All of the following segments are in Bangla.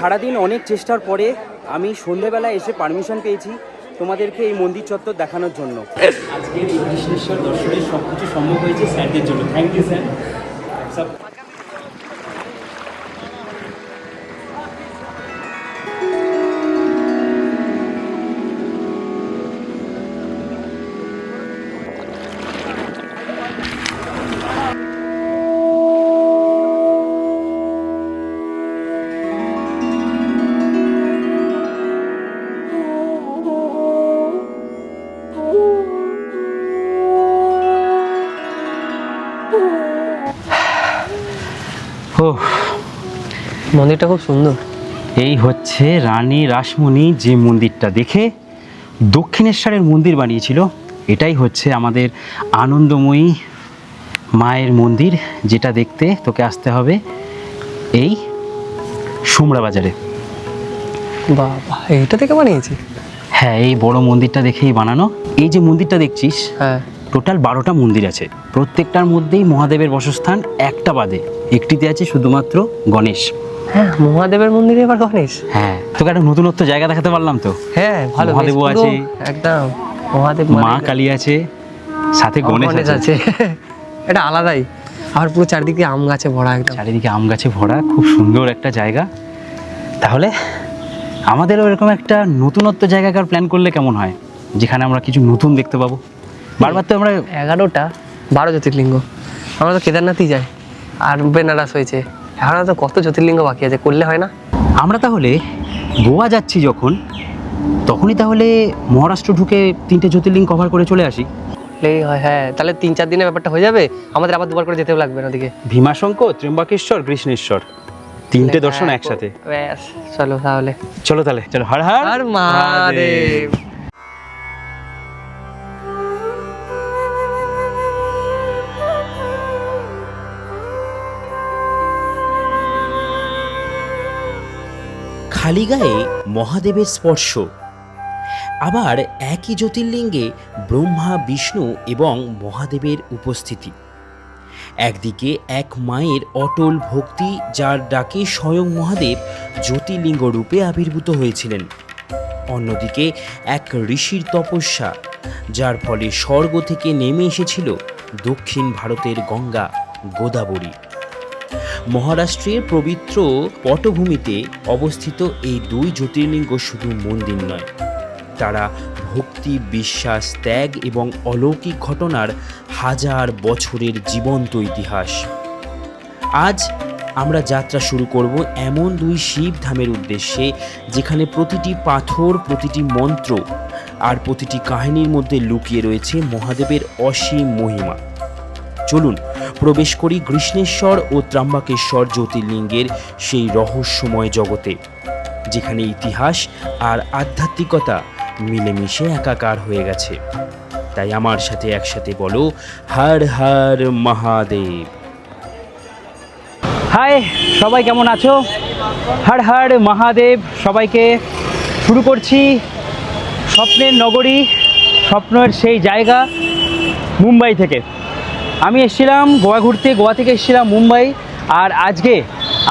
সারাদিন অনেক চেষ্টার পরে আমি সন্ধেবেলা এসে পারমিশন পেয়েছি তোমাদেরকে এই মন্দির চত্বর দেখানোর জন্য। আজকে কৃষ্ণেশ্বর দর্শনের সব কিছু সম্ভব হয়েছে স্যারদের জন্য। Thank you sir. ও মন্দিরটা খুব সুন্দর। এই হচ্ছে রানী রাসমণি যে মন্দিরটা দেখে দক্ষিণেশ্বরের মন্দির বানিয়েছিল, এটাই হচ্ছে আমাদের আনন্দময়ী মায়ের মন্দির, যেটা দেখতে তোকে আসতে হবে এই সুমরা বাজারে। বাবা, এইটা থেকে বানিয়েছি? হ্যাঁ, এই বড় মন্দিরটা দেখেই বানানো। এই যে মন্দিরটা দেখছিস, হ্যাঁ, টোটাল 12টা মন্দির আছে। প্রত্যেকটার মধ্যেই মহাদেবের বসস্থান, একটা বাদে একটিতে আছে শুধুমাত্র গণেশ। হ্যাঁ, মহাদেবের মন্দিরে এবার গণেশ। হ্যাঁ, তোকে একটা নতুনত্ব জায়গা দেখাতে পারলাম তো। হ্যাঁ, ভালো। মহাদেবও আছে, একদম মহাদেব, মা কালী আছে, সাথে গণেশ আছে। এটা আলাদাই। আর পুরো চারিদিকে আম গাছে ভরা, একদম চারিদিকে আম গাছে ভরা, খুব সুন্দর একটা জায়গা। তাহলে আমাদেরও এরকম একটা নতুনত্ব জায়গাকার প্ল্যান করলে কেমন হয়, যেখানে আমরা কিছু নতুন দেখতে পাবো। বারবার তো আমরা 11টা 12 জ্যোতির্লিঙ্গ, আমরা তো কেদারনাথই যাই, আর বেনারস হয়েছে, এখন তো কত জ্যোতির্লিঙ্গ বাকি আছে, করলে হয় না? আমরা তাহলে গোয়া যাচ্ছি যখন, তখনই তাহলে মহারাষ্ট্র ঢুকে 3টে জ্যোতির্লিঙ্গ কভার করে চলে আসি। হয়, হ্যাঁ, তাহলে 3-4 দিনের ব্যাপারটা হয়ে যাবে, আমাদের আবার দুবার করে যেতেও লাগবে না ওদিকে। ভীমাশঙ্কর, ত্র্যম্বকেশ্বর, কৃষ্ণেশ্বর, 3টে দর্শন একসাথে। ব্যাস, চলো তাহলে। চলো তাহলে, চলো। হর হর আর মহাদেব। খালি গায়ে মহাদেবের স্পর্শ, আবার একই জ্যোতির্লিঙ্গে ব্রহ্মা, বিষ্ণু এবং মহাদেবের উপস্থিতি। একদিকে এক মায়ের অটল ভক্তি, যার ডাকে স্বয়ং মহাদেব জ্যোতির্লিঙ্গ রূপে আবির্ভূত হয়েছিলেন। অন্যদিকে এক ঋষির তপস্যা, যার ফলে স্বর্গ থেকে নেমে এসেছিল দক্ষিণ ভারতের গঙ্গা গোদাবরী। মহারাষ্ট্রের পবিত্র পটভূমিতে অবস্থিত এই 2 জ্যোতির্লিঙ্গ শুধু মন্দির নয়, তারা ভক্তি, বিশ্বাস, ত্যাগ এবং অলৌকিক ঘটনার হাজার বছরের জীবন্ত ইতিহাস। আজ আমরা যাত্রা শুরু করব এমন 2 শিবধামের উদ্দেশ্যে, যেখানে প্রতিটি পাথর, প্রতিটি মন্ত্র আর প্রতিটি কাহিনীর মধ্যে লুকিয়ে রয়েছে মহাদেবের অসীম মহিমা। চলুন প্রবেশ করি কৃষ্ণেশ্বর ও ত্র্যম্বকেশ্বর জ্যোতির্লিঙ্গের সেই রহস্যময় জগতে, যেখানে ইতিহাস আর আধ্যাত্মিকতা মিলেমিশে একাকার হয়ে গেছে। তাই আমার সাথে একসাথে বলো, হর হর মহাদেব। হাই সবাই, কেমন আছো? হর হর মহাদেব সবাইকে। শুরু করছি স্বপ্নের নগরী, স্বপ্নের সেই জায়গা মুম্বাই থেকে। আমি এসেছিলাম গোয়া ঘুরতে, গোয়া থেকে এসেছিলাম মুম্বাই, আর আজকে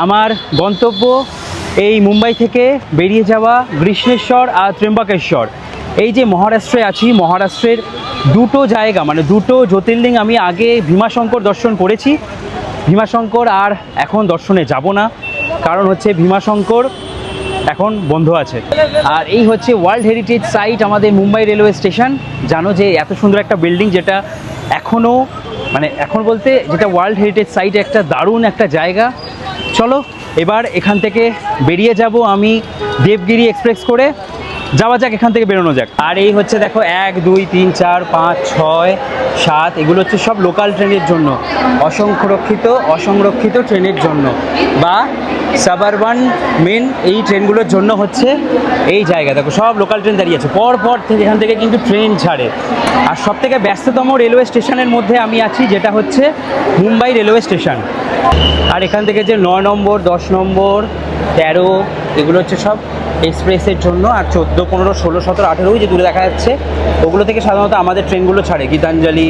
আমার গন্তব্য এই মুম্বাই থেকে বেরিয়ে যাওয়া কৃষ্ণেশ্বর আর ত্র্যম্বকেশ্বর। এই যে মহারাষ্ট্রে আছি, মহারাষ্ট্রের 2টো জায়গা, মানে 2টো জ্যোতির্লিঙ্গ আমি আগে ভীমাশঙ্কর দর্শন করেছি। ভীমাশঙ্কর আর এখন দর্শনে যাব না, কারণ হচ্ছে ভীমাশঙ্কর এখন বন্ধ আছে। আর এই হচ্ছে ওয়ার্ল্ড হেরিটেজ সাইট আমাদের মুম্বাই রেলওয়ে স্টেশন। জানো যে এত সুন্দর একটা বিল্ডিং, যেটা এখনও, মানে এখন বলতে যেটা ওয়ার্ল্ড হেরিটেজ সাইট, একটা দারুণ একটা জায়গা। চলো এবার এখান থেকে বেরিয়ে যাব আমি দেবগিরি এক্সপ্রেস করে। যাওয়া যাক, এখান থেকে বেরোনো যাক। আর এই হচ্ছে দেখো 1, 2, 3, 4, 5, 6, 7, এগুলো হচ্ছে সব লোকাল ট্রেনের জন্য, অসংরক্ষিত ট্রেনের জন্য, বা সাবারবান মেন এই ট্রেনগুলোর জন্য হচ্ছে এই জায়গা। দেখো সব লোকাল ট্রেন দাঁড়িয়ে আছে, পর থেকে এখান থেকে কিন্তু ট্রেন ছাড়ে। আর সব থেকে ব্যস্ততম রেলওয়ে স্টেশনের মধ্যে আমি আছি, যেটা হচ্ছে মুম্বাই রেলওয়ে স্টেশন। আর এখান থেকে যে 9 নম্বর, 10 নম্বর, 13, এগুলো হচ্ছে সব এক্সপ্রেসের জন্য। আর 14, 15, 16, 17, 18 যে দূরে দেখা যাচ্ছে, ওগুলো থেকে সাধারণত আমাদের ট্রেনগুলো ছাড়ে, গীতাঞ্জলি।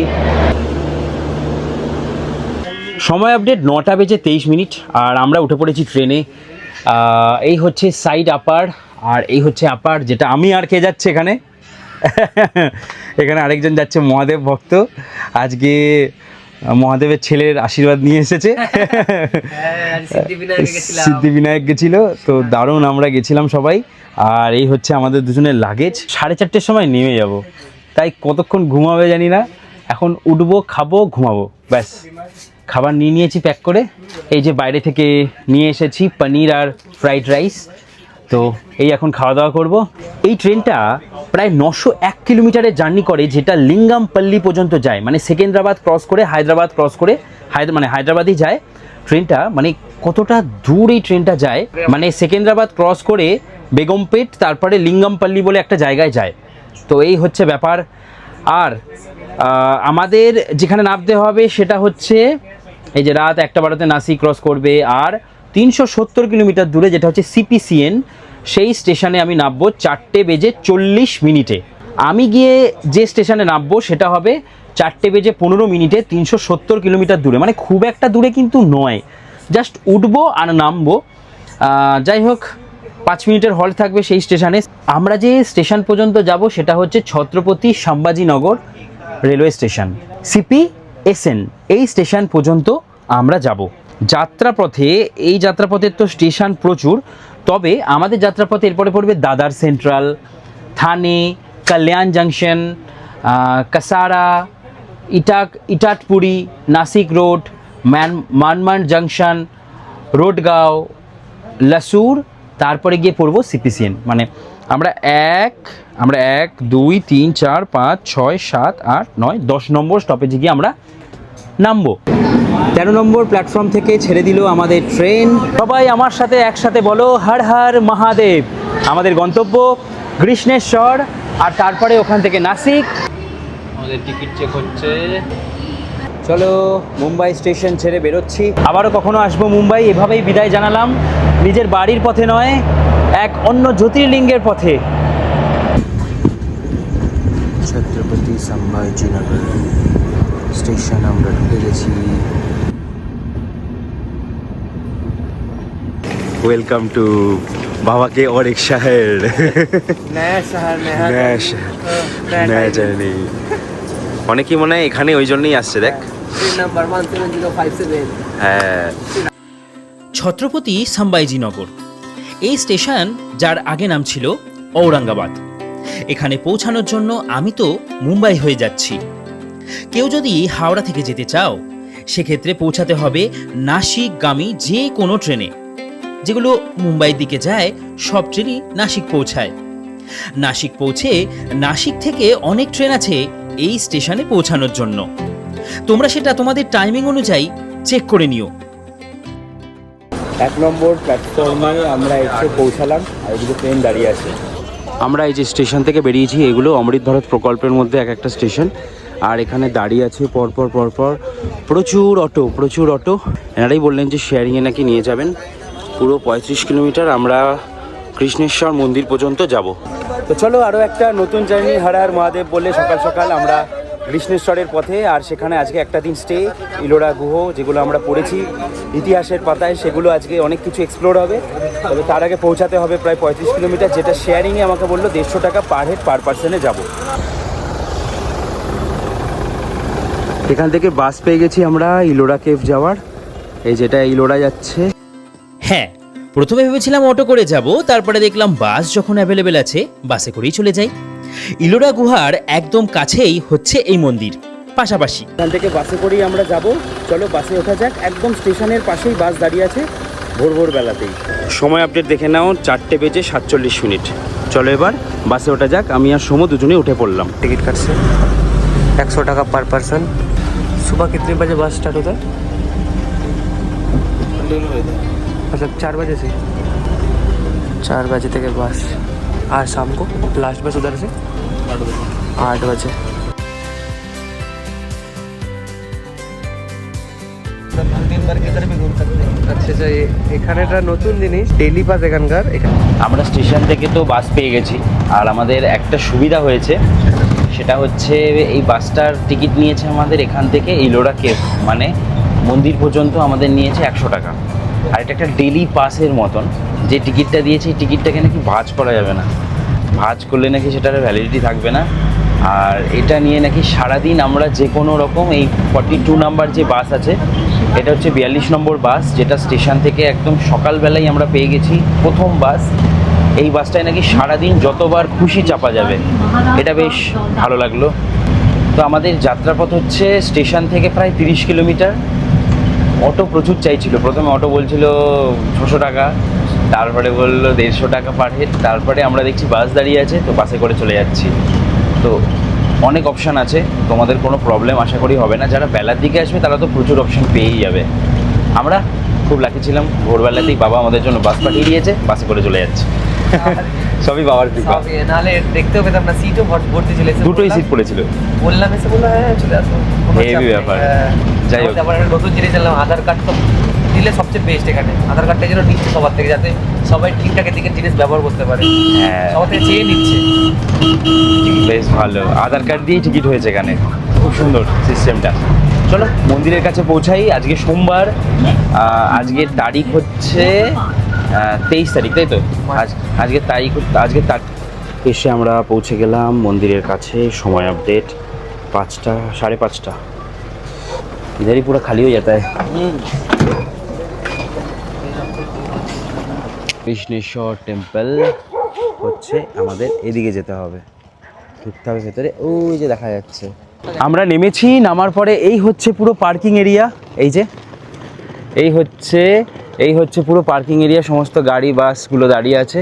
সময় আপডেট 9টা বেজে 23 মিনিট, আর আমরা উঠে পড়েছি ট্রেনে। এই হচ্ছে সাইড আপার, আর এই হচ্ছে আপার, যেটা আমি আর কে যাচ্ছে এখানে। এখানে আরেকজন যাচ্ছে, মহাদেব ভক্ত, আজকে মহাদেবের ছেলের আশীর্বাদ নিয়ে এসেছে। সিদ্ধিবিনায়ক গেছিল, তো দারুণ আমরা গেছিলাম সবাই। আর এই হচ্ছে আমাদের দুজনের লাগেজ। 4:30 সময় নেমে যাব, তাই কতক্ষণ ঘুমাবে জানি না। এখন উঠবো, খাবো, ঘুমাবো, ব্যাস। খাবার নিয়ে নিয়েছি প্যাক করে, এই যে বাইরে থেকে নিয়ে এসেছি পনির আর ফ্রাইড রাইস। তো এই এখন খাওয়া দাওয়া করব। এই ট্রেনটা প্রায় 901 কিলোমিটারের জার্নি করে, যেটা লিঙ্গামপল্লি পর্যন্ত যায়, মানে সেকেন্দ্রাবাদ ক্রস করে হায়দ্রাবাদ ক্রস করে মানে হায়দ্রাবাদই যায় ট্রেনটা। মানে কতটা দূর এই ট্রেনটা যায়, মানে সেকেন্দ্রাবাদ ক্রস করে বেগমপেট, তারপরে লিঙ্গামপল্লি বলে একটা জায়গায় যায়। তো এই হচ্ছে ব্যাপার। আর আমাদের যেখানে নামতে হবে সেটা হচ্ছে এই যে রাত 1:12 নাসিক ক্রস করবে, আর 370 কিলোমিটার দূরে যেটা হচ্ছে CPCN, সেই স্টেশনে আমি নামবো 4:40 আমি গিয়ে যে স্টেশনে নামবো সেটা হবে 4:15 370 কিলোমিটার দূরে, মানে খুব একটা দূরে কিন্তু নয়, জাস্ট উঠবো আর নামবো। যাই হোক, 5 মিনিটের হল্ট থাকবে সেই স্টেশনে। আমরা যে স্টেশন পর্যন্ত যাব সেটা হচ্ছে Chhatrapati Sambhajinagar railway station, CPSN, এই স্টেশন পর্যন্ত আমরা যাব। যাত্রাপথে, এই যাত্রাপথের তো স্টেশন প্রচুর, তবে আমাদের যাত্রাপথে এরপরে পড়বে দাদার সেন্ট্রাল, থানে, কল্যাণ junction, Kasara, ইটাটপুরি, Nashik road, Manmad junction, রোডগাঁও, লাসুর, তারপরে গিয়ে পড়বো CPCN। মানে আমরা 1, 2, 3, 4, 5, 6, 7, 8, 9, 10 নম্বর স্টপেজে গিয়ে আমরা নামবো। 13 নম্বর প্ল্যাটফর্ম থেকে ছেড়ে দিল আমাদের ট্রেন। সবাই আমার সাথে একসাথে বলো, হর হর মহাদেব। আমাদের গন্তব্য কৃষ্ণেশ্বর, আর তারপরে ওখান থেকে নাসিক। আমাদের টিকিট চেক হচ্ছে। চলো, মুম্বাই স্টেশন ছেড়ে বেরোচ্ছি। আবারও কখনো আসবো মুম্বাই, এভাবেই বিদায় জানালাম, নিজের বাড়ির পথে নয়, এক অন্য জ্যোতির্লিঙ্গের পথে। ছত্রপতি সম্ভাজিনগর স্টেশন আমরা ঢুকে গেছি। ওয়েলকাম টু बाबा के और एक शहर, নয়া শহর, নয়া শহর, নয়া জার্নি। অনেকেই মনে হয় এখানে ওই জন্যই আসছে, দেখ নাম্বার 17057। হ্যাঁ, ছত্রপতি সম্ভাজিনগর এই স্টেশন, যার আগে নাম ছিল ঔরঙ্গাবাদ। এখানে পৌঁছানোর জন্য আমি তো মুম্বাই হয়ে যাচ্ছি। কেউ যদি হাওড়া থেকে যেতে চাও, সেক্ষেত্রে পৌঁছাতে হবে নাসিকগামী যে কোনো ট্রেনে। যেগুলো মুম্বাইয়ের দিকে যায় সব ট্রেনই নাসিক পৌঁছায়। নাসিক পৌঁছে নাসিক থেকে অনেক ট্রেন আছে এই স্টেশনে পৌঁছানোর জন্য। তোমরা সেটা তোমাদের টাইমিং অনুযায়ী চেক করে নিও। 1 নম্বর প্ল্যাটফর্মে আমরা এসে পৌঁছালাম, আর এদিকে ট্রেন দাঁড়িয়ে আছে। আমরা এই যে স্টেশন থেকে বেরিয়েছি, এগুলো অমৃত ভারত প্রকল্পের মধ্যে এক একটা স্টেশন, আর এখানে দাঁড়িয়ে আছে পরপর প্রচুর অটো। এনারাই বললেন যে শেয়ারিংয়ে নাকি নিয়ে যাবেন। পুরো 35 কিলোমিটার আমরা কৃষ্ণেশ্বর মন্দির পর্যন্ত যাব। তো চলো, আরও একটা নতুন জার্নি, হর হর মহাদেব বলে সকাল সকাল আমরা কৃষ্ণেশ্বরের পথে। আর সেখানে আজকে একটা দিন স্টে, ইলোরা গুহ, যেগুলো আমরা পড়েছি ইতিহাসের পাতায়, সেগুলো আজকে অনেক কিছু এক্সপ্লোর হবে। তবে তার আগে পৌঁছাতে হবে প্রায় 35 কিলোমিটার, যেটা শেয়ারিংয়ে আমাকে বললো 150 টাকা পার হেড পার পার্সনে যাব। এখান থেকে বাস পেয়ে গেছি আমরা ইলোরা কেভ যাওয়ার, এই যেটা ইলোরা যাচ্ছে। হ্যাঁ, প্রথমে ভেবেছিলাম অটো করে যাব, তারপরে দেখলাম বাস যখন অ্যাভেলেবেল আছে বাসে করেই চলে যাই। ইলোরা গুহার একদম কাছেই হচ্ছে এই মন্দির, পাশাপাশি। এখান থেকে বাসে করেই আমরা যাব। চলো বাসে ওঠা যাক, একদম স্টেশনের পাশেই বাস দাঁড়িয়ে আছে, ভোর বেলাতেই। সময় আপডেট দেখে নাও, 4:47। চলো এবার বাসে ওঠা যাক। আমি আর সোমু দুজনেই উঠে পড়লাম। टिकट कट से 100 টাকা पर पर्सन। सुबह कितने बजे बस स्टार्ट होता है? अच्छा, 4 बजे से। 4 बजे तक बस, आज शाम को लास्ट बस उधर से 8 बजे। আচ্ছা, এখানেটা নতুন জিনিস, ডেইলি পাস এখানকার। আমরা স্টেশন থেকে তো বাস পেয়ে গেছি, আর আমাদের একটা সুবিধা হয়েছে, সেটা হচ্ছে এই বাসটার টিকিট নিয়েছে আমাদের এখান থেকে ইলোরা কেভ, মানে মন্দির পর্যন্ত আমাদের নিয়েছে 100 টাকা। আর এটা একটা ডেইলি পাসের মতন, যে টিকিটটা দিয়েছে এই টিকিটটাকে নাকি ভাঁজ করা যাবে না, ভাঁজ করলে নাকি সেটার ভ্যালিডিটি থাকবে না। আর এটা নিয়ে নাকি সারাদিন আমরা যে কোনো রকম এই 42 নাম্বার যে বাস আছে, এটা হচ্ছে 42 নম্বর বাস, যেটা স্টেশন থেকে একদম সকালবেলায় আমরা পেয়ে গেছি প্রথম বাস। এই বাসটায় নাকি সারাদিন যতবার খুশি চাপা যাবে, এটা বেশ ভালো লাগলো। তো আমাদের যাত্রাপথ হচ্ছে স্টেশন থেকে প্রায় 30 কিলোমিটার। অটো প্রচুর চাইছিল, প্রথমে অটো বলছিল 600 টাকা, তারপরে বললো 150 টাকা পার হেড, তারপরে আমরা দেখছি বাস দাঁড়িয়ে আছে, তো বাসে করে চলে যাচ্ছি। তো অনেক অপশান আছে, তোমাদের কোনো প্রবলেম আশা করি হবে না। যারা বেলার দিকে আসবে তারা তো প্রচুর অপশান পেয়েই যাবে। আমরা খুব লাকি ছিলাম, ভোরবেলাতেই বাবা আমাদের জন্য বাস পাঠিয়ে দিয়েছে, বাসে করে চলে যাচ্ছে। সবই বাবার কৃপা। নাহলে দেখতেও পেতাম না, সিটও ভর্তি ছিল, দুটোই সিট পড়েছিল। বললাম এসে বললো হ্যাঁ চলে আসো। হেভি ব্যাপার। যাই হোক, আবার একটা নতুন জিনিস জানলাম, আধার কার্ড তো দিলে সবচেয়ে বেস্ট এখানে। আধার কার্ডটা যেন নিচ্ছে সবার থেকে, যাতে সবাই ঠিকঠাক এদিকে জিনিস ব্যবহার করতে পারে। হ্যাঁ সবার থেকে চেয়ে নিচ্ছে। বেশ ভালো, আধার কার্ড দিয়েই টিকিট হয়েছে এখানে, খুব সুন্দর সিস্টেমটা। চলো মন্দিরের কাছে পৌঁছাই। আজকে সোমবার, আজকের তারিখ হচ্ছে 23 তারিখ, তাই তো? আজকের তারিখ এসে আমরা পৌঁছে গেলাম মন্দিরের কাছে। সময় আপডেট 5টা, 5:30। ইধারই পুরো খালি হয়ে যেতে হয়। কৃষ্ণেশ্বর টেম্পল হচ্ছে আমাদের এদিকে যেতে হবে, ঢুকতে হবে ভেতরে, ওই যে দেখা যাচ্ছে। আমরা নেমেছি, নামার পরে এই হচ্ছে পুরো পার্কিং এরিয়া। এই হচ্ছে পুরো পার্কিং এরিয়া, সমস্ত গাড়ি বাসগুলো দাঁড়িয়ে আছে।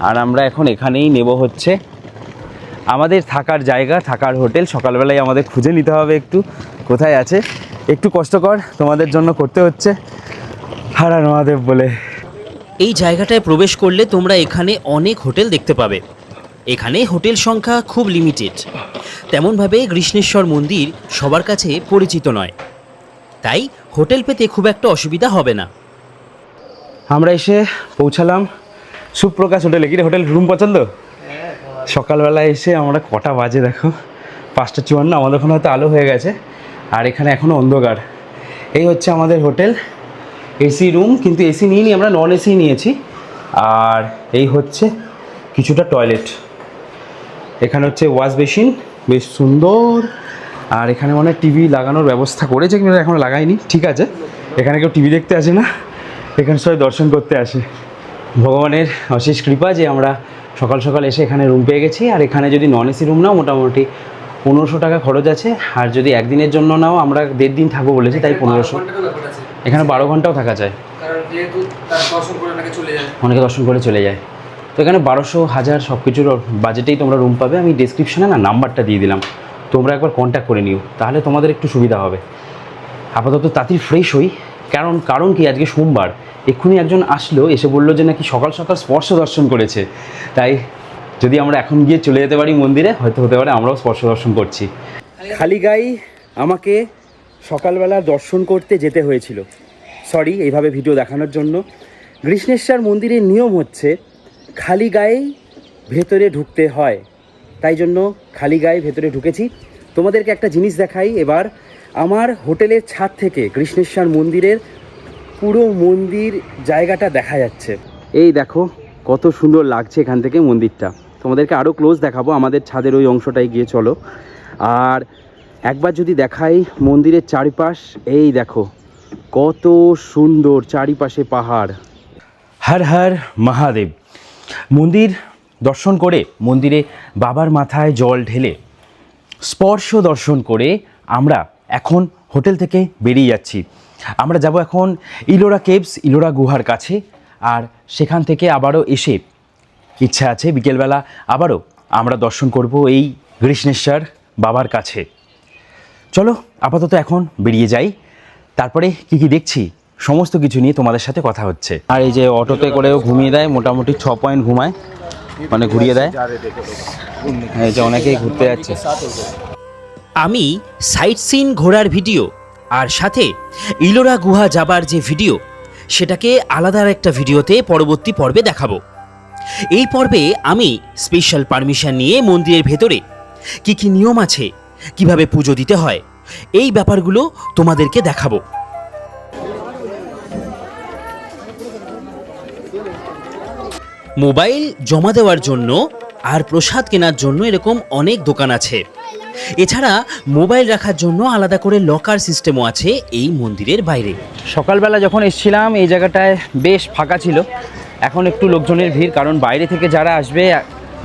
আর আমরা এখন এখানেই নেব হচ্ছে আমাদের থাকার জায়গা, থাকার হোটেল। সকালবেলায় আমাদের খুঁজে নিতে হবে একটু কোথায় আছে, একটু কষ্টকর তোমাদের জন্য করতে হচ্ছে, হর হর মহাদেব বলে। এই জায়গাটায় প্রবেশ করলে তোমরা এখানে অনেক হোটেল দেখতে পাবে। এখানে হোটেল সংখ্যা খুব লিমিটেড, তেমনভাবে কৃষ্ণেশ্বর মন্দির সবার কাছে পরিচিত নয়, তাই হোটেল পেতে খুব একটা অসুবিধা হবে না। আমরা এসে পৌঁছালাম সুপ্রকাশ হোটেলে। কি রে, হোটেল রুম পছন্দ? সকালবেলায় এসে আমরা কটা বাজে দেখো, 5:54। আমাদের ওখানে হয়তো আলো হয়ে গেছে, আর এখানে এখনও অন্ধকার। এই হচ্ছে আমাদের হোটেল, এসি রুম, কিন্তু এসি নিইনি আমরা, নন এসি নিয়েছি। আর এই হচ্ছে কিছুটা টয়লেট, এখানে হচ্ছে ওয়াশ বেসিন, বেশ সুন্দর। আর এখানে মনে হয় টিভি লাগানোর ব্যবস্থা করেছে, কিন্তু এখন লাগাইনি। ঠিক আছে, এখানে কেউ টিভি দেখতে আসে না, এখানে সবাই দর্শন করতে আসে। ভগবানের অশেষ কৃপা যে আমরা সকাল সকাল এসে এখানে রুম পেয়ে গেছি। আর এখানে যদি নন এসি রুম নাও মোটামুটি 1500 টাকা খরচ আছে, আর যদি একদিনের জন্য নাও, আমরা 1.5 দিন থাকবো বলেছি, তাই 1500। এখানে 12 ঘন্টাও থাকা যায়, অনেকে দর্শন করে চলে যায়। তো এখানে 1200, 1000 সব কিছুর বাজেটেই তোমরা রুম পাবে। আমি ডেসক্রিপশনে নাম্বারটা দিয়ে দিলাম, তোমরা একবার কন্ট্যাক্ট করে নিও, তাহলে তোমাদের একটু সুবিধা হবে। আপাতত তাড়াতাড়ি ফ্রেশ হই, কারণ কি আজকে সোমবার। এক্ষুনি একজন আসলো, এসে বললো যে নাকি সকাল সকাল স্পর্শ দর্শন করেছে, তাই যদি আমরা এখন গিয়ে চলে যেতে পারি মন্দিরে, হয়তো হতে পারে আমরাও স্পর্শ দর্শন করছি। খালি গায়ে আমাকে সকালবেলা দর্শন করতে যেতে হয়েছিল, সরি এইভাবে ভিডিও দেখানোর জন্য। কৃষ্ণেশ্বর মন্দিরের নিয়ম হচ্ছে খালি গায়েই ভেতরে ঢুকতে হয়, তাই জন্য খালি গায়ে ভেতরে ঢুকেছি। তোমাদেরকে একটা জিনিস দেখাই এবার। আমার হোটেলের ছাদ থেকে কৃষ্ণেশ্বর মন্দিরের পুরো মন্দির জায়গাটা দেখা যাচ্ছে। এই দেখো কত সুন্দর লাগছে এখান থেকে মন্দিরটা। তোমাদেরকে আরও ক্লোজ দেখাবো, আমাদের ছাদের ওই অংশটায় গিয়ে চলো। আর একবার যদি দেখাই মন্দিরের চারিপাশ, এই দেখো কত সুন্দর, চারিপাশে পাহাড়। হর হর মহাদেব। মন্দির দর্শন করে, মন্দিরে বাবার মাথায় জল ঢেলে স্পর্শ দর্শন করে আমরা এখন হোটেল থেকে বেরিয়ে যাচ্ছি। আমরা যাব এখন ইলোরা কেভস, ইলোরা গুহার কাছে। আর সেখান থেকে আবারও এসে ইচ্ছা আছে বিকেলবেলা আবারও আমরা দর্শন করব এই কৃষ্ণেশ্বর বাবার কাছে। চলো আপাতত এখন বেরিয়ে যাই, তারপরে কি দেখছি সমস্ত কিছু নিয়ে তোমাদের সাথে কথা হচ্ছে। আর এই যে অটোতে করেও ঘুমিয়ে দেয়, মোটামুটি 6 পয়েন্ট ঘুমায়, মানে ঘুরিয়ে দেয়। এই যে অনেকেই ঘুরতে যাচ্ছে। আমি সাইট সিন ঘোরার ভিডিও আর সাথে ইলোরা গুহা যাবার যে ভিডিও, সেটাকে আলাদা একটা ভিডিওতে পরবর্তী পর্বে দেখাবো। এই পর্বে আমি স্পেশাল পারমিশন নিয়ে মন্দিরের ভেতরে কি নিয়ম আছে, কিভাবে পুজো দিতে হয়, এই ব্যাপারগুলো তোমাদেরকে দেখাবো। মোবাইল জমা দেওয়ার জন্য আর প্রসাদ কেনার জন্য এরকম অনেক দোকান আছে। এছাড়া মোবাইল রাখার জন্য আলাদা করে লকার সিস্টেমও আছে এই মন্দিরের বাইরে। সকালবেলা যখন এসেছিলাম এই জায়গাটায় বেশ ফাঁকা ছিল, এখন একটু লোকজনের ভিড়, কারণ বাইরে থেকে যারা আসবে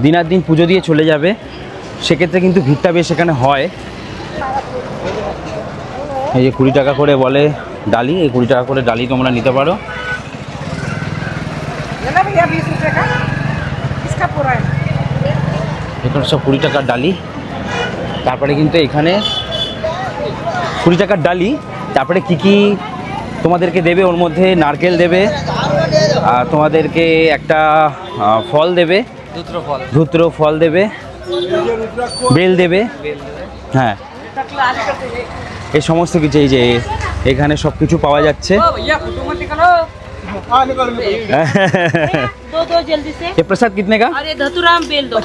দিনার দিন পুজো দিয়ে চলে যাবে, সেক্ষেত্রে কিন্তু ভিড়টা বেশ এখানে হয়। এই যে 20 টাকা করে বলে ডালি, এই 20 টাকা করে ডালি তোমরা নিতে পারো। এখানে সব 20 টাকার ডালি। তারপরে কিন্তু এখানে 20 টাকার ডালি, তারপরে কি তোমাদেরকে দেবে, ওর মধ্যে নারকেল দেবে, আর তোমাদেরকে একটা ফল দেবে, ধুত্র ফল দেবে, বেল দেবে, হ্যাঁ এই সমস্ত কিছু। এই যে এখানে সব কিছু পাওয়া যাচ্ছে। दो जल्दी से। ये प्रसाद कितने का? अरे धतुराम बेल दो।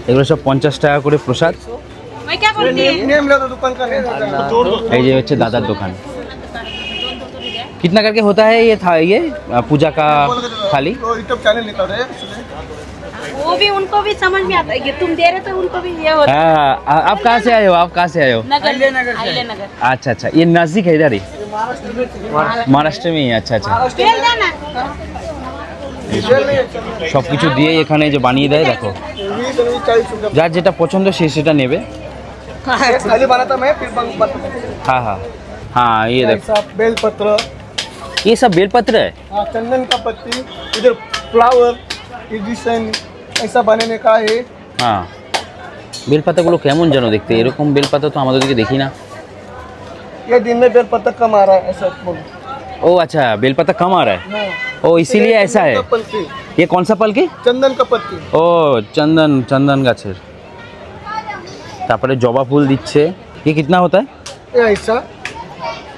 এগুলো সব 50 টাকা করে প্রসাদ। मैं क्या करती है? এই যে হচ্ছে দাদার দোকান। कितना करके होता है ये था, ये पूजा का थाली? वो भी उनको भी समझ में आता है कि तुम दे रहे तो उनको भी ये होता हाँ, आप कहाँ से आए हो? आप कहाँ से आए हो? है। अहिल्या नगर। अच्छा अच्छा, ये नज़दीक है इधर ही, महाराष्ट्र में ही। अच्छा अच्छा, बेल देना। সব কিছু দিয়ে এখানে যে বানিয়ে দেয়, দেখো যার যেটা পছন্দ সে সেটা নেবে। थाली बनाता मैं फिर बनाता मैं। हाँ हाँ हाँ, ये देखो ऐसा बेलपत्र, ये सब बेलपत्र है। चंदन का पत्ती, इधर फ्लावर, ये डिजाइन ऐसा बनाने का है। হ্যাঁ, বেলপাতাগুলো কেমন যেন দেখতে, এরকম বেলপাতা তো আমাদের দিকে দেখি না। ये दिन में बेलपत्र कम आ रहा है ऐसा बोलो। ओ अच्छा, बेलपता कम आ रहा है, हाँ। ओ इसीलिए ऐसा है। चंदन का पत्ती, ये कौन सा फल की? चंदन का पत्ती। ও চন্দন গাছের। তারপরে জবা ফুল দিচ্ছে। ये कितना होता है? ये ऐसा,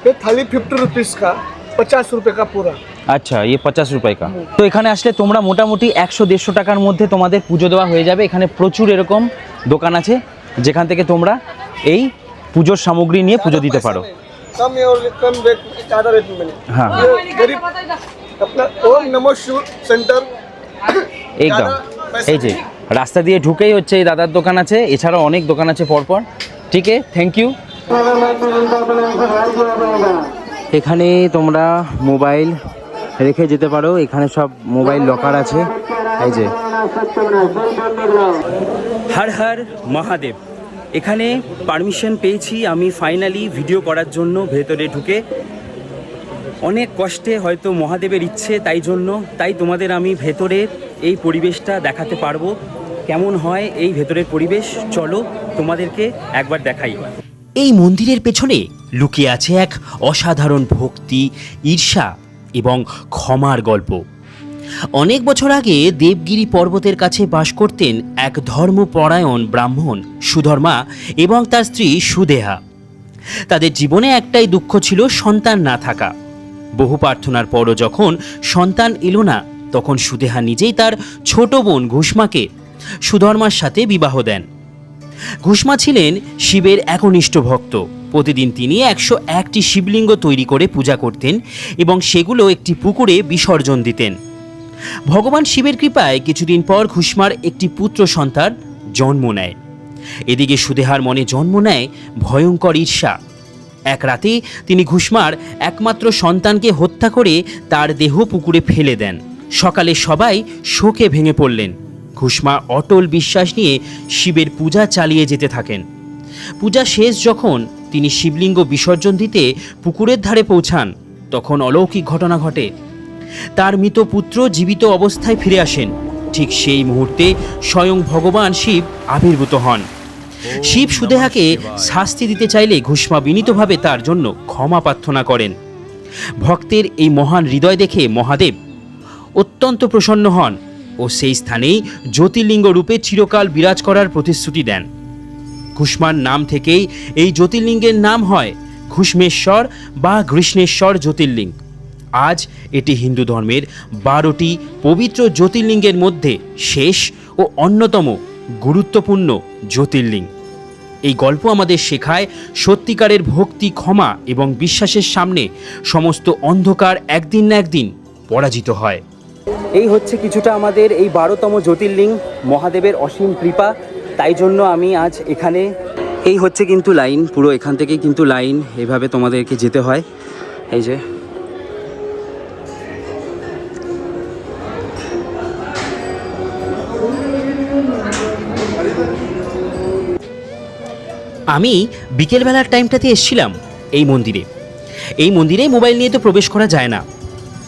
ये थाली 50 रुपीज का, 50 रुपए का पूरा। আচ্ছা, ये 50 रुपए का। তো এখানে আসলে তোমরা মোটামুটি 100-150 টাকার মধ্যে তোমাদের পুজো দেওয়া হয়ে যাবে। এখানে প্রচুর এরকম দোকান আছে যেখান থেকে তোমরা এই পুজোর সামগ্রী নিয়ে পুজো দিতে পারো। कम और कम रेट, ज्यादा रेट में मिले। हाँ। ये गरीब अपना ओम नमो शिव सेंटर একদম এই যে রাস্তা দিয়ে ঢুকেই হচ্ছে এই দাদার দোকান আছে, এছাড়াও অনেক দোকান আছে পরপর। ঠিক আছে, থ্যাংক ইউ। এখানে তোমরা মোবাইল রেখে যেতে পারো, এখানে সব মোবাইল লকার আছে। এই যে হর হর মহাদেব। এখানে পারমিশন পেয়েছি আমি ফাইনালি ভিডিও করার জন্য ভেতরে ঢুকে। অনেক কষ্টে, হয়তো মহাদেবের ইচ্ছে তাই তোমাদের আমি ভেতরের এই পরিবেশটা দেখাতে পারবো। কেমন হয় এই ভেতরের পরিবেশ, চলো তোমাদেরকে একবার দেখাই। এই মন্দিরের পেছনে লুকিয়ে আছে এক অসাধারণ ভক্তি, ঈর্ষা এবং ক্ষমার গল্প। অনেক বছর আগে দেবগিরি পর্বতের কাছে বাস করতেন এক ধর্মপরায়ণ ব্রাহ্মণ সুধর্মা এবং তার স্ত্রী সুদেহা। তাদের জীবনে একটাই দুঃখ ছিল, সন্তান না থাকা। বহু প্রার্থনার পরও যখন সন্তান এলো না, তখন সুদেহা নিজেই তার ছোট বোন ঘুষ্মাকে সুধর্মার সাথে বিবাহ দেন। ঘুষ্মা ছিলেন শিবের একনিষ্ঠ ভক্ত। প্রতিদিন তিনি 101টি শিবলিঙ্গ তৈরি করে পূজা করতেন এবং সেগুলো একটি পুকুরে বিসর্জন দিতেন। ভগবান শিবের কৃপায় কিছুদিন পর ঘুষ্মার একটি পুত্র সন্তান জন্ম নেয়। এদিকে সুদেহার মনে জন্ম নেয় ভয়ঙ্কর ঈর্ষা। এক রাতে তিনি ঘুষ্মার একমাত্র সন্তানকে হত্যা করে তার দেহ পুকুরে ফেলে দেন। সকালে সবাই শোকে ভেঙে পড়লেন। ঘুষ্মা অটল বিশ্বাস নিয়ে শিবের পূজা চালিয়ে যেতে থাকেন। পূজা শেষ যখন তিনি শিবলিঙ্গ বিসর্জন দিতে পুকুরের ধারে পৌঁছান, তখন অলৌকিক ঘটনা ঘটে। তার মৃত পুত্র জীবিত অবস্থায় ফিরে আসেন। ঠিক সেই মুহূর্তে স্বয়ং ভগবান শিব আবির্ভূত হন। শিব সুদেহাকে শাস্তি দিতে চাইলে ঘুষ্মা বিনীতভাবে তার জন্য ক্ষমা প্রার্থনা করেন। ভক্তের এই মহান হৃদয় দেখে মহাদেব অত্যন্ত প্রসন্ন হন ও সেই স্থানেই জ্যোতির্লিঙ্গ রূপে চিরকাল বিরাজ করার প্রতিশ্রুতি দেন। ঘুষ্মার নাম থেকেই এই জ্যোতির্লিঙ্গের নাম হয় ঘুষ্মেশ্বর বা কৃষ্ণেশ্বর জ্যোতির্লিঙ্গ। আজ এটি হিন্দু ধর্মের 12টি পবিত্র জ্যোতির্লিঙ্গের মধ্যে শেষ ও অন্যতম গুরুত্বপূর্ণ জ্যোতির্লিঙ্গ। এই গল্প আমাদের শেখায় সত্যিকারের ভক্তি, ক্ষমা এবং বিশ্বাসের সামনে সমস্ত অন্ধকার একদিন না একদিন পরাজিত হয়। এই হচ্ছে কিছুটা আমাদের এই 12তম জ্যোতির্লিঙ্গ, মহাদেবের অসীম কৃপা। তাই জন্য আমি আজ এখানে, এই হচ্ছে কিন্তু লাইন, পুরো এখান থেকেই কিন্তু লাইন, এভাবে তোমাদেরকে যেতে হয়। এই যে আমি বিকেলবেলার টাইমটাতে এসেছিলাম এই মন্দিরে। এই মন্দিরে মোবাইল নিয়ে তো প্রবেশ করা যায় না।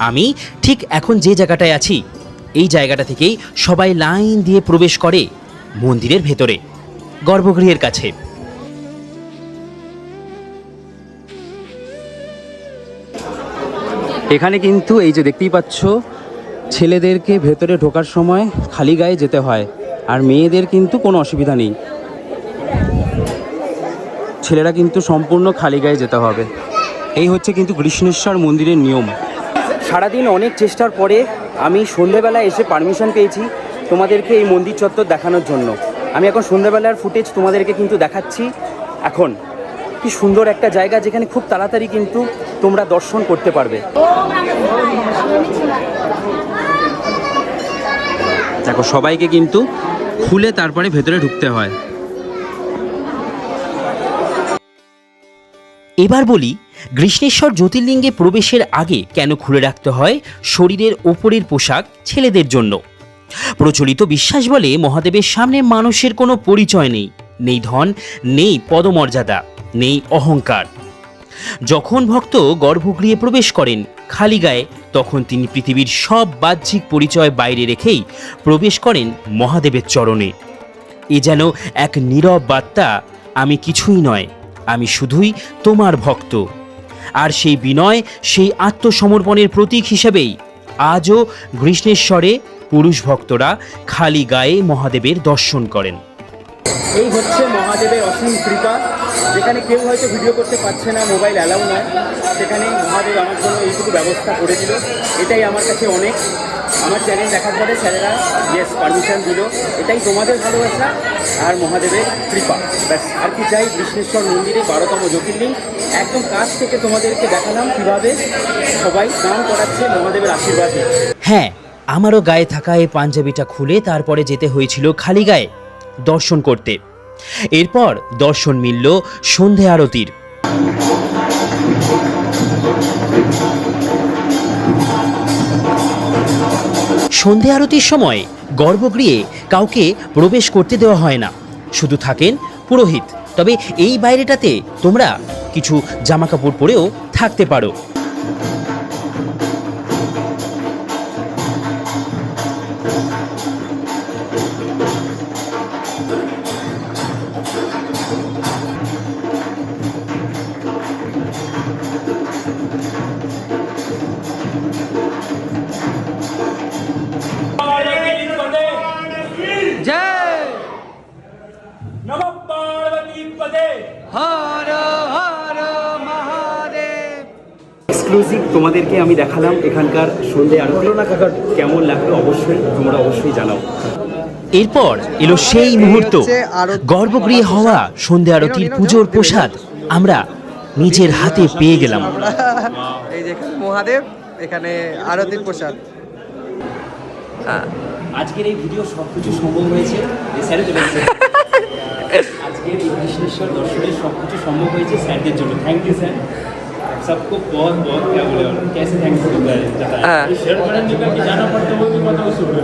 আমি ঠিক এখন যে জায়গাটায় আছি, এই জায়গাটা থেকেই সবাই লাইন দিয়ে প্রবেশ করে মন্দিরের ভেতরে, গর্ভগৃহের কাছে। এখানে কিন্তু এই যে দেখতেই পাচ্ছ, ছেলেদেরকে ভেতরে ঢোকার সময় খালি গায়ে যেতে হয়, আর মেয়েদের কিন্তু কোনো অসুবিধা নেই। ছেলেরা কিন্তু সম্পূর্ণ খালি গায়ে যেতে হবে। এই হচ্ছে কিন্তু কৃষ্ণেশ্বর মন্দিরের নিয়ম। সারাদিন অনেক চেষ্টার পরে আমি সন্ধেবেলায় এসে পারমিশন পেয়েছি তোমাদেরকে এই মন্দির চত্বর দেখানোর জন্য। আমি এখন সন্ধেবেলার ফুটেজ তোমাদেরকে কিন্তু দেখাচ্ছি। এখন কি সুন্দর একটা জায়গা, যেখানে খুব তাড়াতাড়ি কিন্তু তোমরা দর্শন করতে পারবে। দেখো, সবাইকে কিন্তু খুলে তারপরে ভেতরে ঢুকতে হয়। এবার বলি, কৃষ্ণেশ্বর জ্যোতির্লিঙ্গে প্রবেশের আগে কেন খুলে রাখতে হয় শরীরের ওপরের পোশাক ছেলেদের জন্য। প্রচলিত বিশ্বাস বলে, মহাদেবের সামনে মানুষের কোনো পরিচয় নেই, নেই ধন, নেই পদমর্যাদা, নেই অহংকার। যখন ভক্ত গর্ভগৃহে প্রবেশ করেন খালি গায়ে, তখন তিনি পৃথিবীর সব বাহ্যিক পরিচয় বাইরে রেখেই প্রবেশ করেন মহাদেবের চরণে। এ যেন এক নীরব বার্তা, আমি কিছুই নয়, আমি শুধুই তোমার ভক্ত। আর সেই বিনয়, সেই আত্মসমর্পণের প্রতীক হিসেবেই আজও কৃষ্ণেশ্বরে পুরুষ ভক্তরা খালি গায়ে মহাদেবের দর্শন করেন। এই হচ্ছে মহাদেবের অসীম কৃপা। যেখানে কেউ হয়তো ভিডিও করতে পারছে না, মোবাইল অ্যালাউ নয়, সেখানে মহাদেব আমার জন্য এইটুকু ব্যবস্থা করে দিল। এটাই আমার কাছে অনেক। আমার চ্যানেল দেখার পরে স্যারেরা ইয়েস পারমিশন দিল। এটাই তোমাদের ভালোবাসা আর মহাদেবের কৃপা, ব্যাস। আর কি চাই? কৃষ্ণেশ্বর মন্দিরে 12তম জ্যোতির্লিঙ্গ একদম কাছ থেকে তোমাদেরকে দেখালাম কীভাবে সবাই স্নান করাচ্ছে, মহাদেবের আশীর্বাদ নিচ্ছে। হ্যাঁ, আমারও গায়ে থাকা এই পাঞ্জাবিটা খুলে তারপরে যেতে হয়েছিল খালি গায়ে দর্শন করতে। এরপর দর্শন মিলল সন্ধে আরতির। সন্ধে আরতির সময় গর্ভগৃহে কাউকে প্রবেশ করতে দেওয়া হয় না, শুধু থাকেন পুরোহিত। তবে এই বাইরেটাতে তোমরা কিছু জামাকাপড় পরেও থাকতে পারো। এক্সক্লুসিভ তোমাদেরকে আমি দেখালাম এখানকার সন্ধে আরতি। কেমন লাগলো তোমরা অবশ্যই জানাও। এরপর এলো সেই মুহূর্ত, গর্ভগৃহে হওয়া সন্ধে আরতির পুজোর প্রসাদ আমরা নিজের হাতে পেয়ে গেলাম। এই যে মহাদেব, এখানে আরতির প্রসাদ। আজকের এই ভিডিও সব কিছু সম্ভব হয়েছে স্যারের জন্য। আজকের এই কৃষ্ণেশ্বর দর্শনের সব কিছু সম্ভব হয়েছে স্যারদের জন্য। থ্যাংক ইউ স্যার, सबको बहुत बहुत क्या बोले और कैसे थैंक्स होता है शेयर করার জন্য কি জানা পড়তো ওই কথা শুনবে।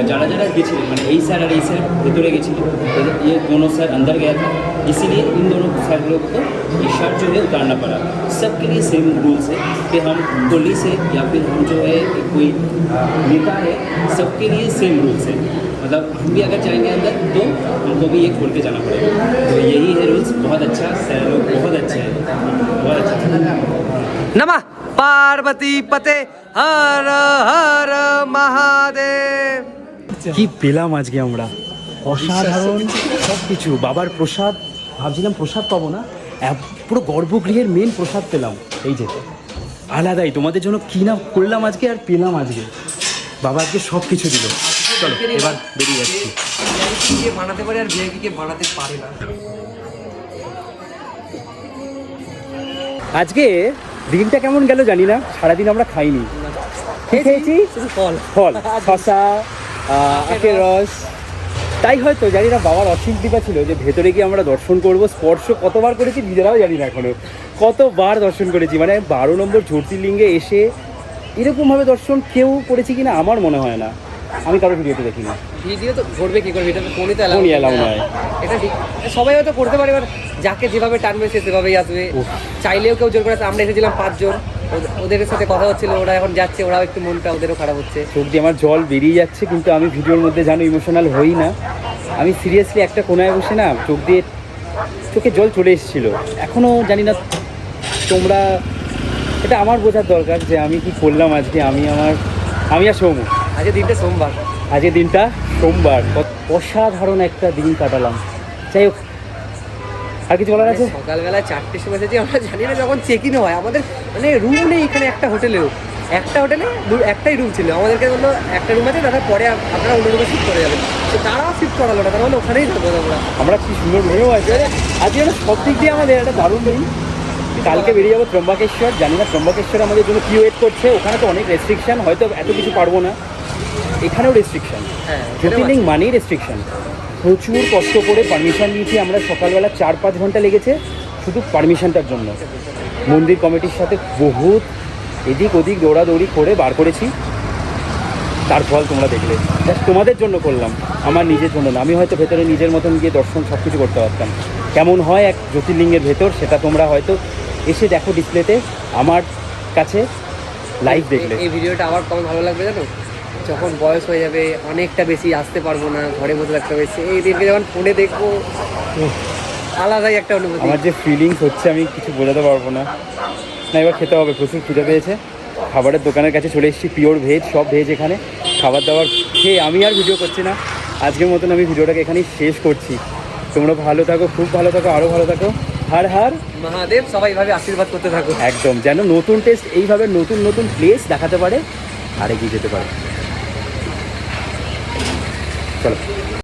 যারা যারা গেছিলেন, মানে এই স্যার আর এই স্যার ভেতরে গেছিলেন, ये दोनों सर अंदर गया था, इसीलिए इन दोनों सर लोग को ये शर्ट जो है उतारना पड़ा। सबके लिए सेम रूल्स है कि हम पुलिस है या फिर हम जो है कोई नेता है, सबके लिए सेम रूल्स है। मतलब हम भी अगर जाएंगे अंदर तो हमको भी ये खोल के जाना पड़ेगा। तो यही है रूल्स। बहुत अच्छा सर लोग, बहुत अच्छे हैं, बहुत अच्छा। नमः पार्वती पते हर हर महादेव। কি পেলাম আজকে আমরা, অসাধারণ সব কিছু। বাবার প্রসাদ, ভাবছিলাম প্রসাদ পাবো না, পুরো গর্ভগৃহের মেন প্রসাদ পেলাম। এই যে আলাদাই তোমাদের জন্য কি না করলাম আজকে আর পেলাম আজকে। বাবা আজকে সব কিছু দিল। চলো এবার বেরিয়ে যাচ্ছি। কে বানাতে পারে আর ভিআইপি কে বানাতে পারে না। আজকে দিনটা কেমন গেল জানি না, সারাদিন আমরা খাইনি। কি খেয়েছি? ফল ফল, শশা, আখের রস। তাই হয়তো জানি না বাবার অসীম কৃপা ছিল যে ভেতরে গিয়ে আমরা দর্শন করব। স্পর্শ কতবার করেছি নিজেরাও জানি না এখনো, কতবার দর্শন করেছি। মানে 12 নম্বর জ্যোতির্লিঙ্গে এসে এরকমভাবে দর্শন কেউ করেছি কিনা আমার মনে হয় না, আমি কারো ভিডিওতে দেখি না। ভিডিও তো করবে কি করে, ভিডিও ফোনই তো ফোনই allow নয়। এটা ঠিক, সবাই হয়তো করতে পারে, এবার যাকে যেভাবে টানবে সে সেভাবেই আসবে। চাইলেও কেউ জোর করে আসে। আমরা এসেছিলাম 5 জন, ওদের সাথে কথা হচ্ছিল, ওরা এখন যাচ্ছে, ওরাও একটু মনটা ওদেরও খারাপ হচ্ছে। চোখ দিয়ে আমার জল বেরিয়ে যাচ্ছে, কিন্তু আমি ভিডিওর মধ্যে জানো ইমোশনাল হই না। আমি সিরিয়াসলি একটা কোনায় বসে না চোখে জল চলে এসেছিলো। এখনও জানি না তোমরা, এটা আমার বোঝার দরকার যে আমি কি করলাম আজকে। আমি আর সৌমু আজকে দিনটা সোমবার, আজকের দিনটা সোমবার, অসাধারণ একটা দিন কাটালাম। যাই হোক, আর কিছু বলার আছে? সকালবেলা 4টের সময় এসেছি, আমরা জানি না যখন চেক ইন হয় আমাদের মানে রুম নেই এখানে। একটা হোটেলে একটাই রুম ছিল, আমাদেরকে বললো একটা রুম আছে দাদা, পরে আপনারা অন্য রুমে শিফট করে যাবেন। তো তারাও শিফট করালো না, তারা বললো ওখানেই থাকবো আমরা কি সুন্দর রুমেও আছে আজকে। একটা সব দিক দিয়ে আমাদের একটা দারুণ দিন। কালকে বেরিয়ে যাবো ত্রম্বকেশ্বর। জানি না ত্রম্বকেশ্বর আমাদের জন্য কী ওয়েট করছে। ওখানে তো অনেক রেস্ট্রিকশন, হয়তো এত কিছু পারবো না। এখানেও রেস্ট্রিকশন, হ্যাঁ, জ্যোতির্লিং মানেই রেস্ট্রিকশন। প্রচুর কষ্ট করে পারমিশন নিয়েছি আমরা। সকালবেলা 4-5 ঘন্টা লেগেছে শুধু পারমিশনটার জন্য। মন্দির কমিটির সাথে বহুত এদিক ওদিক দৌড়াদৌড়ি করে বার করেছি। তার ফল তোমরা দেখলে। জাস্ট তোমাদের জন্য করলাম, আমার নিজের জন্য না। আমি হয়তো ভেতরে নিজের মতন গিয়ে দর্শন সব কিছু করতে পারতাম। কেমন হয় এক জ্যোতির্লিঙ্গের ভেতর সেটা তোমরা হয়তো এসে দেখো ডিসপ্লেতে, আমার কাছে লাইভ দেখলে। এই ভিডিওটা আমার কবে ভালো লাগবে জানো, যখন বয়স হয়ে যাবে, অনেকটা বেশি আসতে পারবো না, ঘরে বসে থাকতে হবে, এই দিনকে যখন ফোনে দেখবো আলাদাই একটা অনুভূতি। আমার যে ফিলিংস হচ্ছে আমি কিছু বোঝাতে পারবো না। এবার খেতে হবে, প্রচুর খিদে পেয়েছে। খাবারের দোকানের কাছে চলে এসেছি, পিওর ভেজ, সব ভেজ এখানে। খাবার দাবার খেয়ে আমি আর ভিডিও করছি না, আজকের মতন আমি ভিডিওটাকে এখানেই শেষ করছি। তোমরা ভালো থাকো, খুব ভালো থাকো, আরও ভালো থাকো। হর হর মহাদেব, সবাই এইভাবে আশীর্বাদ করতে থাকো। একদম, যেন নতুন টেস্ট এইভাবে নতুন নতুন প্লেস দেখাতে পারে আর এগিয়ে যেতে পারে। চলো।